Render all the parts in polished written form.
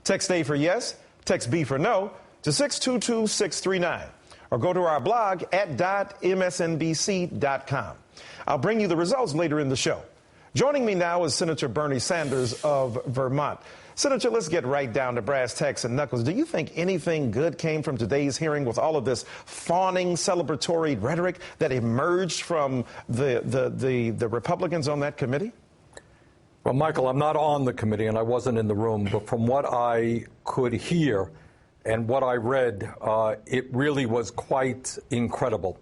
Text A for yes, text B for no to 622-639, or go to our blog at .msnbc.com. I'll bring you the results later in the show. Joining me now is Senator Bernie Sanders of Vermont. Senator, let's get right down to brass tacks and knuckles. Do you think anything good came from today's hearing with all of this fawning celebratory rhetoric that emerged from the Republicans on that committee? Well, Michael, I'm not on the committee and I wasn't in the room, but from what I could hear and what I read, it really was quite incredible.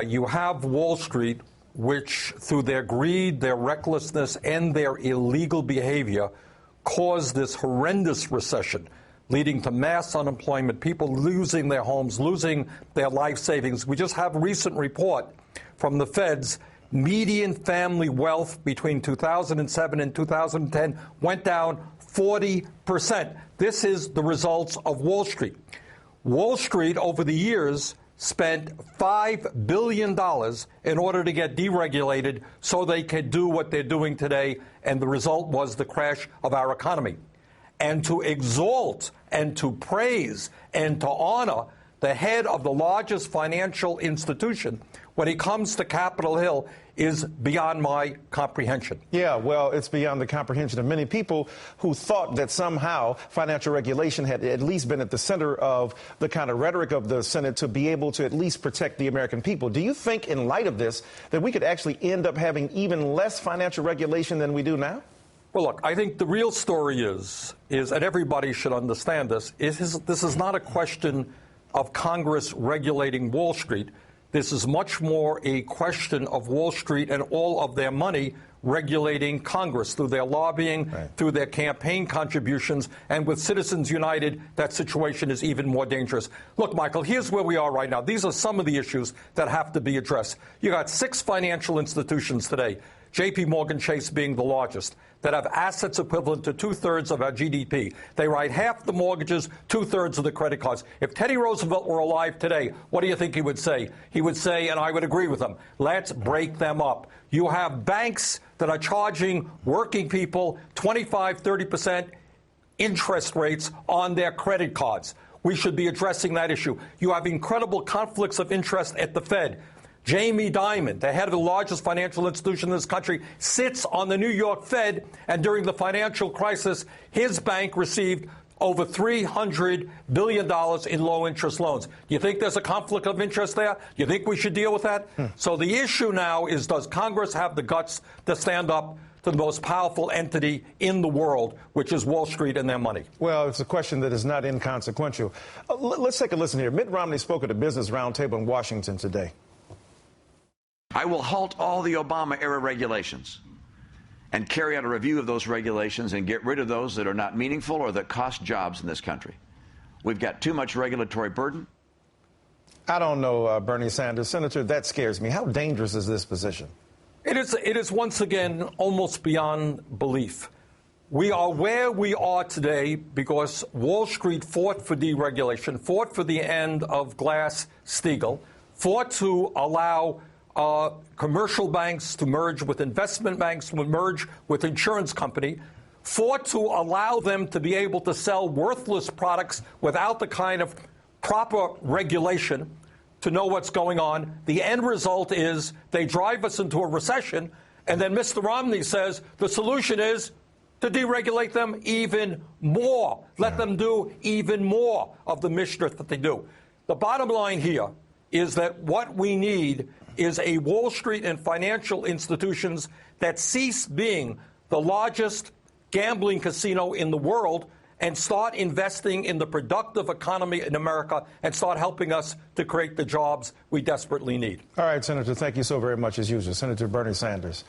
You have Wall Street, which through their greed, their recklessness, and their illegal behavior caused this horrendous recession, leading to mass unemployment, people losing their homes, losing their life savings. We just have a recent report from the Feds. Median family wealth between 2007 and 2010 went down 40%. This is the results of Wall Street. Wall Street, over the years, spent $5 billion in order to get deregulated so they could do what they're doing today, and the result was the crash of our economy. And to exalt and to praise and to honor the head of the largest financial institution when it comes to Capitol Hill is beyond my comprehension. Yeah, well, it's beyond the comprehension of many people who thought that somehow financial regulation had at least been at the center of the kind of rhetoric of the Senate to be able to at least protect the American people. Do you think, in light of this, that we could actually end up having even less financial regulation than we do now? Well, look, I think the real story is and everybody should understand this, this is not a question of Congress regulating Wall Street. This is much more a question of Wall Street and all of their money regulating Congress through their lobbying, through their campaign contributions, and with Citizens United, that situation is even more dangerous. Look, Michael, here's where we are right now. These are some of the issues that have to be addressed. You got 6 financial institutions today, J.P. Morgan Chase being the largest, that have assets equivalent to 2/3 of our GDP. They write half the mortgages, 2/3 of the credit cards. If Teddy Roosevelt were alive today, what do you think he would say? He would say, and I would agree with him, let's break them up. You have banks that are charging working people 25, 30% interest rates on their credit cards. We should be addressing that issue. You have incredible conflicts of interest at the Fed. Jamie Dimon, the head of the largest financial institution in this country, sits on the New York Fed, and during the financial crisis, his bank received over $300 billion in low-interest loans. Do you think there's a conflict of interest there? Do you think we should deal with that? So the issue now is, does Congress have the guts to stand up to the most powerful entity in the world, which is Wall Street and their money? Well, it's a question that is not inconsequential. Let's take a listen here. Mitt Romney spoke at a business roundtable in Washington today. I will halt all the Obama-era regulations and carry out a review of those regulations and get rid of those that are not meaningful or that cost jobs in this country. We've got too much regulatory burden. I don't know, Bernie Sanders. Senator, that scares me. How dangerous is this position? It is once again almost beyond belief. We are where we are today because Wall Street fought for deregulation, fought for the end of Glass-Steagall, fought to allow commercial banks to merge with investment banks, to merge with insurance company, fought to allow them to be able to sell worthless products without the kind of proper regulation to know what's going on. The end result is they drive us into a recession, and then Mr. Romney says the solution is to deregulate them even more. Let them do even more of the mischief that they do. The bottom line here is that what we need is a Wall Street and financial institutions that cease being the largest gambling casino in the world and start investing in the productive economy in America and start helping us to create the jobs we desperately need. All right, Senator, thank you so very much as usual. Senator Bernie Sanders.